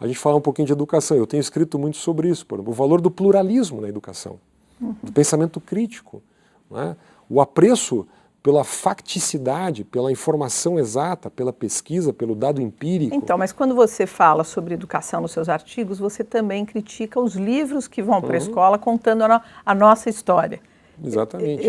A gente fala um pouquinho de educação, eu tenho escrito muito sobre isso, por exemplo, o valor do pluralismo na educação, do pensamento crítico, né? O apreço pela facticidade, pela informação exata, pela pesquisa, pelo dado empírico. Então, mas quando você fala sobre educação nos seus artigos, você também critica os livros que vão para a escola contando a nossa história. Exatamente.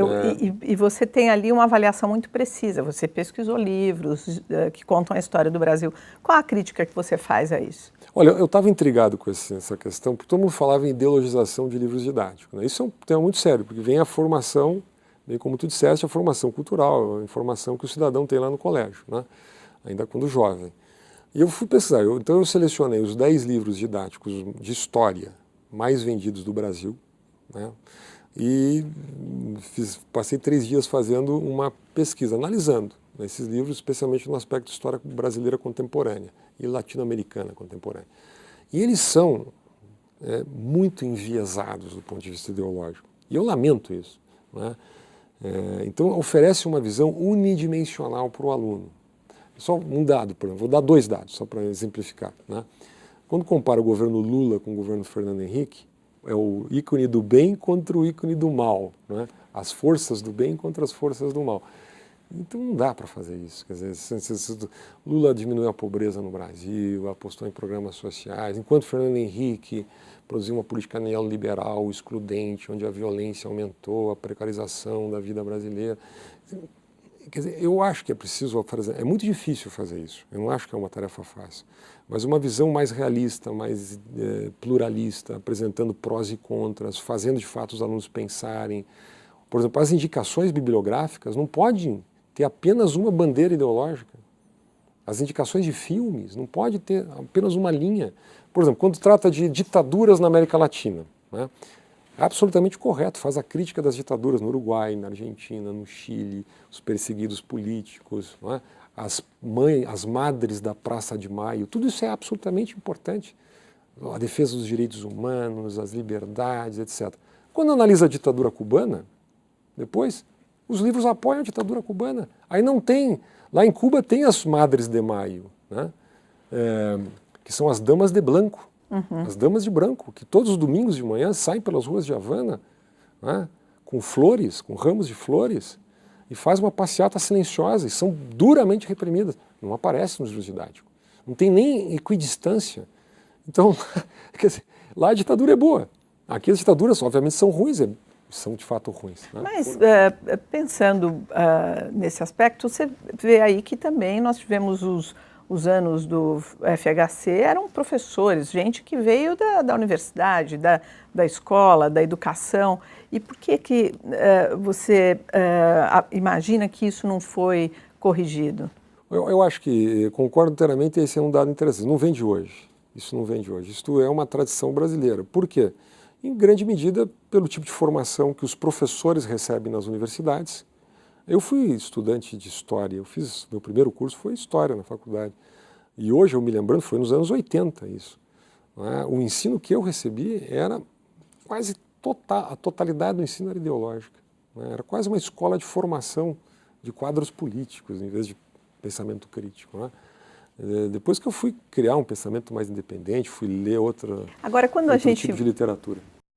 E você tem ali uma avaliação muito precisa, você pesquisou livros que contam a história do Brasil. Qual a crítica que você faz a isso? Olha, eu estava intrigado com essa questão, porque todo mundo falava em ideologização de livros didáticos, né? Isso é um tema muito sério, porque vem a formação, bem como tu disseste, a formação cultural, a informação que o cidadão tem lá no colégio, né? Ainda quando jovem. E eu fui pesquisar, então eu selecionei os 10 livros didáticos de história mais vendidos do Brasil, né? E passei 3 dias fazendo uma pesquisa, analisando esses livros, especialmente no aspecto de história brasileira contemporânea e latino-americana contemporânea. E eles são muito enviesados do ponto de vista ideológico. E eu lamento isso, né? Então oferece uma visão unidimensional para o aluno. Só um dado, por exemplo, vou dar 2 dados, só para exemplificar, né? Quando compara o governo Lula com o governo Fernando Henrique, é o ícone do bem contra o ícone do mal, né? As forças do bem contra as forças do mal. Então não dá para fazer isso. Quer dizer, Lula diminuiu a pobreza no Brasil, apostou em programas sociais, enquanto Fernando Henrique produziu uma política neoliberal, excludente, onde a violência aumentou, a precarização da vida brasileira. Quer dizer, eu acho que é preciso fazer, é muito difícil fazer isso, eu não acho que é uma tarefa fácil, mas uma visão mais realista, mais pluralista, apresentando prós e contras, fazendo de fato os alunos pensarem. Por exemplo, as indicações bibliográficas não podem ter apenas uma bandeira ideológica. As indicações de filmes não pode ter apenas uma linha. Por exemplo, quando trata de ditaduras na América Latina, né? É absolutamente correto, faz a crítica das ditaduras no Uruguai, na Argentina, no Chile, os perseguidos políticos, não é? As madres da Praça de Maio, tudo isso é absolutamente importante. A defesa dos direitos humanos, as liberdades, etc. Quando analisa a ditadura cubana, depois, os livros apoiam a ditadura cubana. Aí não tem, lá em Cuba tem as madres de Maio, né? Que são as damas de branco. As damas de branco, que todos os domingos de manhã saem pelas ruas de Havana, né, com flores, com ramos de flores, e fazem uma passeata silenciosa, e são duramente reprimidas. Não aparece nos livros didáticos. Não tem nem equidistância. Então, quer dizer, lá a ditadura é boa. Aqui as ditaduras, obviamente, são ruins, são de fato ruins, né? Mas, pensando nesse aspecto, você vê aí que também nós tivemos os anos do FHC, eram professores, gente que veio da universidade, da escola, da educação. E por que você imagina que isso não foi corrigido? Eu acho que, concordo inteiramente, esse é um dado interessante. Não vem de hoje. Isso não vem de hoje. Isto é uma tradição brasileira. Por quê? Em grande medida pelo tipo de formação que os professores recebem nas universidades. Eu fui estudante de História, meu primeiro curso foi História na faculdade. E hoje, eu me lembrando, foi nos anos 80 isso, né? O ensino que eu recebi era quase a totalidade do ensino era ideológica, né? Era quase uma escola de formação de quadros políticos, em vez de pensamento crítico, né? Depois que eu fui criar um pensamento mais independente, fui ler outro tipo de literatura.